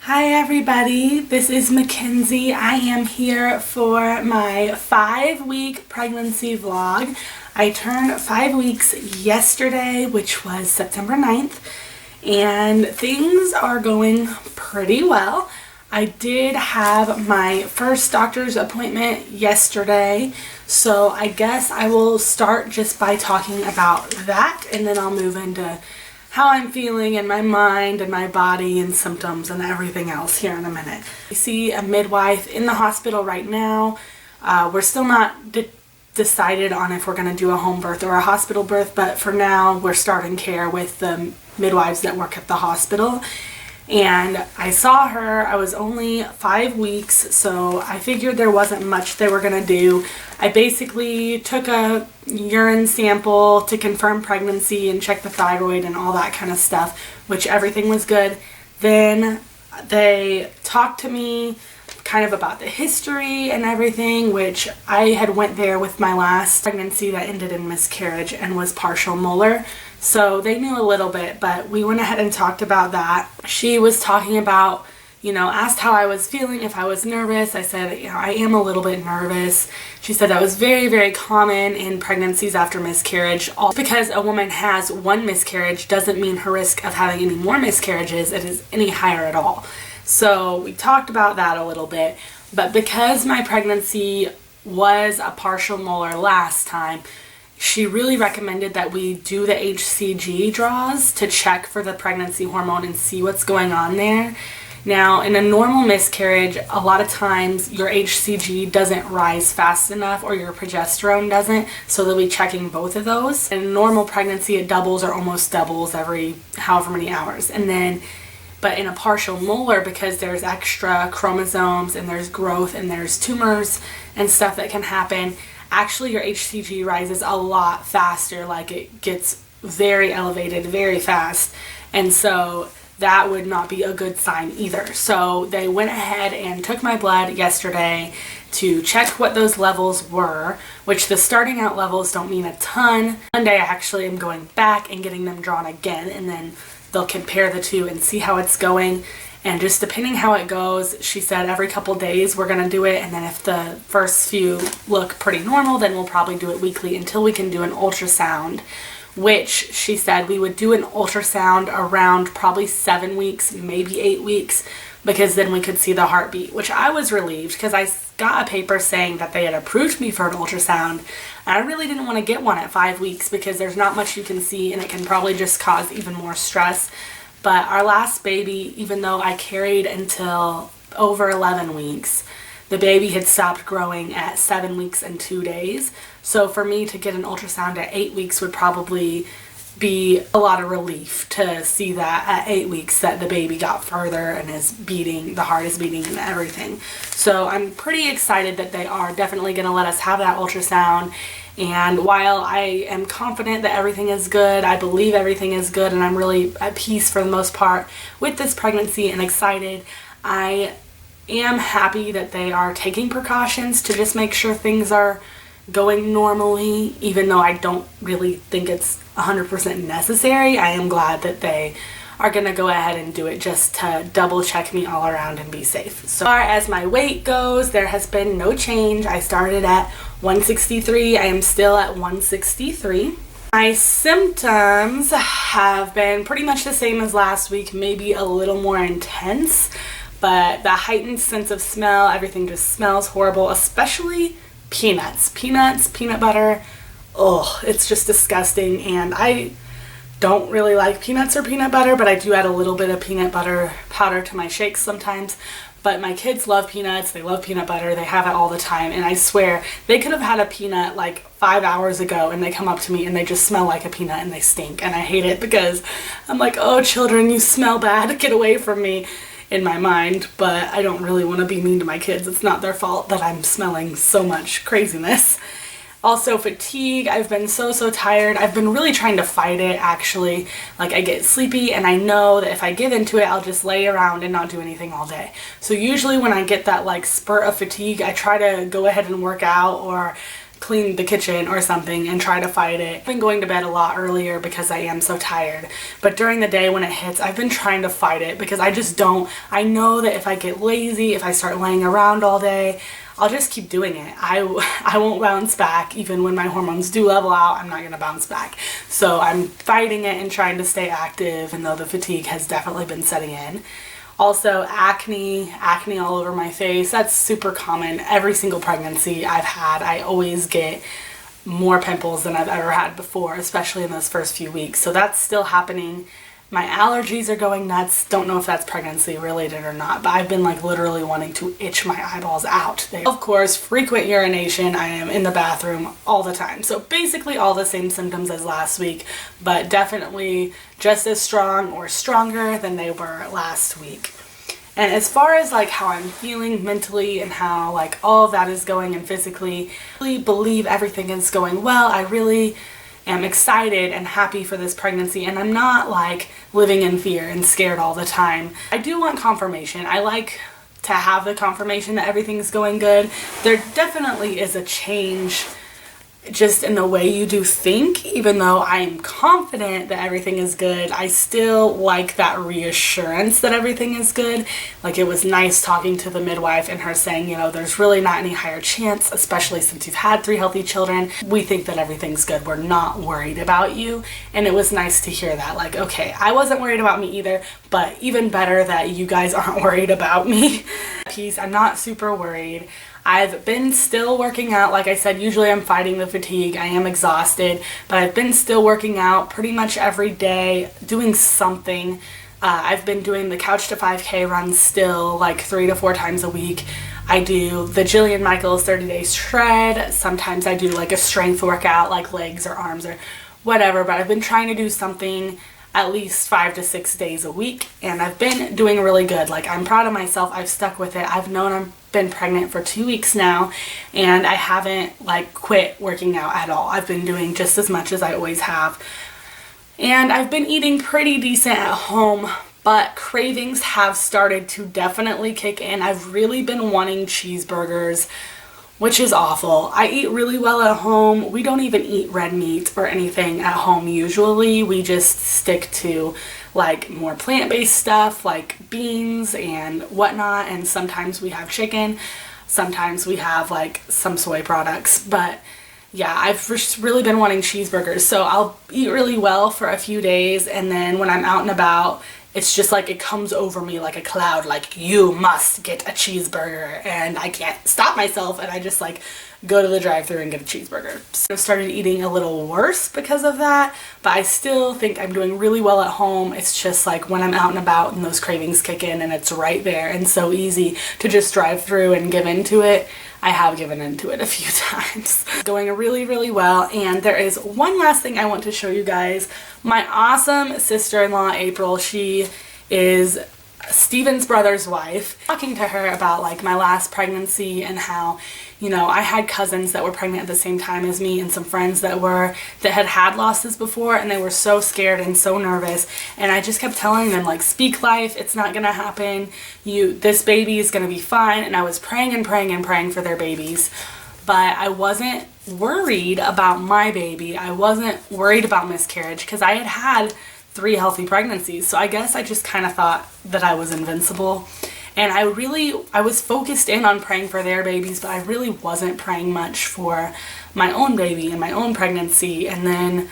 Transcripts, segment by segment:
Hi everybody, this is Mackenzie. I am here for my 5-week pregnancy vlog. I turned 5 weeks yesterday, which was September 9th, and things are going pretty well. I did have my first doctor's appointment yesterday, so I guess I will start just by talking about that, and then I'll move into how I'm feeling and my mind and my body and symptoms and everything else here in a minute. I see a midwife in the hospital right now. We're still not decided on if we're going to do a home birth or a hospital birth, but for now we're starting care with the midwives that work at the hospital. And I saw her. I was only 5 weeks, so I figured there wasn't much they were going to do. I basically took a urine sample to confirm pregnancy and check the thyroid and all that kind of stuff, which everything was good. Then they talked to me kind of about the history and everything, which I had went there with my last pregnancy that ended in miscarriage and was partial molar. So they knew a little bit, but we went ahead and talked about that. She was talking about, asked how I was feeling, if I was nervous. I said, I am a little bit nervous. She said that was very, very common in pregnancies after miscarriage. All because a woman has one miscarriage doesn't mean her risk of having any more miscarriages is any higher at all. So we talked about that a little bit, but because my pregnancy was a partial molar last time, she really recommended that we do the HCG draws to check for the pregnancy hormone and see what's going on there. Now, in a normal miscarriage, a lot of times your HCG doesn't rise fast enough or your progesterone doesn't, so they'll be checking both of those. In a normal pregnancy, it doubles or almost doubles every however many hours. But in a partial molar, because there's extra chromosomes and there's growth and there's tumors and stuff that can happen, actually your HCG rises a lot faster, like it gets very elevated very fast, and so that would not be a good sign either. So they went ahead and took my blood yesterday to check what those levels were, which the starting out levels don't mean a ton. Monday I actually am going back and getting them drawn again, and then they'll compare the two and see how it's going. And just depending how it goes, she said every couple days we're going to do it, and then if the first few look pretty normal, then we'll probably do it weekly until we can do an ultrasound, which she said we would do an ultrasound around probably 7 weeks, maybe 8 weeks, because then we could see the heartbeat, which I was relieved because I got a paper saying that they had approved me for an ultrasound, and I really didn't want to get one at 5 weeks because there's not much you can see and it can probably just cause even more stress. But our last baby, even though I carried until over 11 weeks, the baby had stopped growing at 7 weeks and 2 days. So for me to get an ultrasound at 8 weeks would probably be a lot of relief to see that at 8 weeks that the baby got further and is beating, the heart is beating and everything. So I'm pretty excited that they are definitely going to let us have that ultrasound. And while I am confident that everything is good, I believe everything is good, and I'm really at peace for the most part with this pregnancy and excited, I am happy that they are taking precautions to just make sure things are going normally, even though I don't really think it's 100% necessary. I am glad that they are going to go ahead and do it just to double check me all around and be safe. So as far as my weight goes, there has been no change. I started at 163. I am still at 163. My symptoms have been pretty much the same as last week, maybe a little more intense, but the heightened sense of smell, everything just smells horrible, especially peanuts, peanut butter. Oh, it's just disgusting, and I don't really like peanuts or peanut butter, but I do add a little bit of peanut butter powder to my shakes sometimes. But my kids love peanuts, they love peanut butter, they have it all the time, and I swear they could have had a peanut like 5 hours ago and they come up to me and they just smell like a peanut and they stink, and I hate it because I'm like, oh children, you smell bad, get away from me in my mind. But I don't really want to be mean to my kids. It's not their fault that I'm smelling so much craziness. Also fatigue. I've been so tired. I've been really trying to fight it, actually. Like, I get sleepy and I know that if I give into it, I'll just lay around and not do anything all day. So usually when I get that like spurt of fatigue, I try to go ahead and work out or clean the kitchen or something and try to fight it. I've been going to bed a lot earlier because I am so tired, but during the day when it hits, I've been trying to fight it because I know that if I get lazy, if I start laying around all day, I'll just keep doing it. I won't bounce back. Even when my hormones do level out, I'm not gonna bounce back. So I'm fighting it and trying to stay active, and though the fatigue has definitely been setting in. Also, acne all over my face. That's super common. Every single pregnancy I've had, I always get more pimples than I've ever had before, especially in those first few weeks. So that's still happening. My allergies are going nuts. Don't know if that's pregnancy related or not, but I've been like literally wanting to itch my eyeballs out. Of course, frequent urination. I am in the bathroom all the time. So basically all the same symptoms as last week, but definitely just as strong or stronger than they were last week. And as far as like how I'm feeling mentally and how like all of that is going and physically, I really believe everything is going well. I really am excited and happy for this pregnancy, and I'm not like living in fear and scared all the time. I do want confirmation. I like to have the confirmation that everything's going good. There definitely is a change just in the way you do think. Even though I'm confident that everything is good, I still like that reassurance that everything is good. Like, it was nice talking to the midwife and her saying, you know, there's really not any higher chance, especially since you've had 3 healthy children. We think that everything's good. We're not worried about you. And it was nice to hear that. Like, okay, I wasn't worried about me either, but even better that you guys aren't worried about me. I'm not super worried. I've been still working out. Like I said, usually I'm fighting the fatigue. I am exhausted, but I've been still working out pretty much every day, doing something. I've been doing the Couch to 5K run still like 3 to 4 times a week. I do the Jillian Michaels 30-day shred. Sometimes I do like a strength workout, like legs or arms or whatever, but I've been trying to do something at least 5 to 6 days a week, and I've been doing really good. Like, I'm proud of myself. I've stuck with it. I've known I've been pregnant for 2 weeks now, and I haven't like quit working out at all. I've been doing just as much as I always have, and I've been eating pretty decent at home, but cravings have started to definitely kick in. I've really been wanting cheeseburgers, which is awful. I eat really well at home. We don't even eat red meat or anything at home usually. We just stick to like more plant-based stuff like beans and whatnot, and sometimes we have chicken. Sometimes we have like some soy products, but yeah, I've just really been wanting cheeseburgers. So I'll eat really well for a few days, and then when I'm out and about, it's just like it comes over me like a cloud, like, you must get a cheeseburger, and I can't stop myself, and I just like go to the drive-thru and get a cheeseburger. So I started eating a little worse because of that, but I still think I'm doing really well at home. It's just like when I'm out and about and those cravings kick in and it's right there and so easy to just drive through and give into it. I have given into it a few times. It's going really, really well. And there is one last thing I want to show you guys. My awesome sister-in-law, April, she is Steven's brother's wife. Talking to her about like my last pregnancy and how, you know, I had cousins that were pregnant at the same time as me and some friends that had losses before, and they were so scared and so nervous, and I just kept telling them like, speak life, it's not gonna happen, this baby is gonna be fine. And I was praying and praying and praying for their babies, but I wasn't worried about my baby. I wasn't worried about miscarriage because I had had 3 healthy pregnancies. So I guess I just kind of thought that I was invincible. And I was focused in on praying for their babies, but I really wasn't praying much for my own baby and my own pregnancy. And then,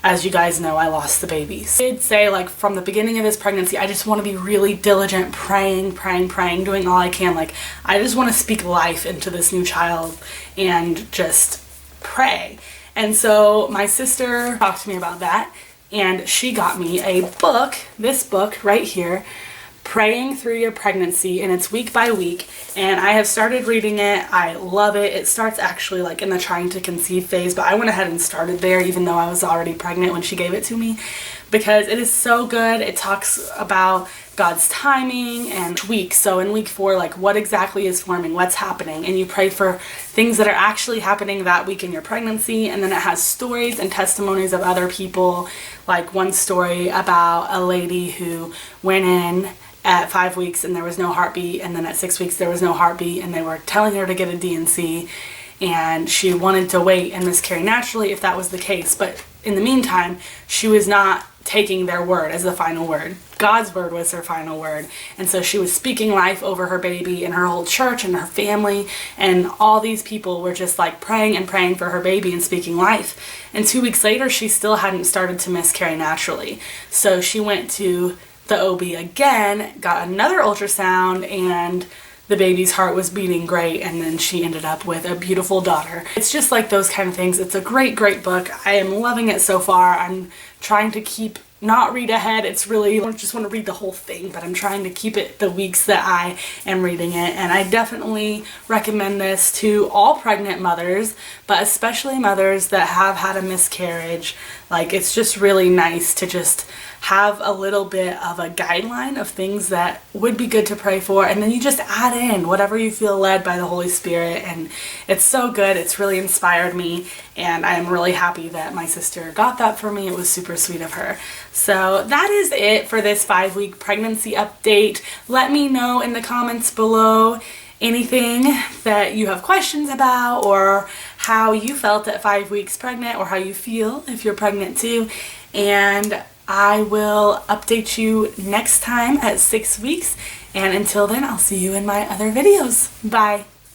as you guys know, I lost the babies. I did say, like, from the beginning of this pregnancy, I just want to be really diligent, praying, doing all I can. Like, I just want to speak life into this new child and just pray. And so my sister talked to me about that, and she got me a book, this book right here, Praying Through Your Pregnancy, and it's week by week, and I have started reading it. I love it. It starts actually like in the trying to conceive phase, but I went ahead and started there even though I was already pregnant when she gave it to me, because it is so good. It talks about God's timing and weeks. So in week 4, like, what exactly is forming, what's happening, and you pray for things that are actually happening that week in your pregnancy. And then it has stories and testimonies of other people, like one story about a lady who went in at 5 weeks and there was no heartbeat, and then at 6 weeks there was no heartbeat, and they were telling her to get a D&C, and she wanted to wait and miscarry naturally if that was the case. But in the meantime, she was not taking their word as the final word. God's word was her final word. And so she was speaking life over her baby, and her whole church and her family and all these people were just like praying and praying for her baby and speaking life. And 2 weeks later, she still hadn't started to miscarry naturally. So she went to the OB again, got another ultrasound, and the baby's heart was beating great, and then she ended up with a beautiful daughter. It's just like those kind of things. It's a great, great book. I am loving it so far. I'm trying to not read ahead. It's really, I don't just want to read the whole thing, but I'm trying to keep it the weeks that I am reading it. And I definitely recommend this to all pregnant mothers, but especially mothers that have had a miscarriage. Like, it's just really nice to just have a little bit of a guideline of things that would be good to pray for, and then you just add in whatever you feel led by the Holy Spirit. And it's so good. It's really inspired me, and I'm really happy that my sister got that for me. It was super sweet of her. So that is it for this 5-week pregnancy update. Let me know in the comments below anything that you have questions about, or how you felt at 5 weeks pregnant, or how you feel if you're pregnant too. And I will update you next time at 6 weeks. And until then, I'll see you in my other videos. Bye.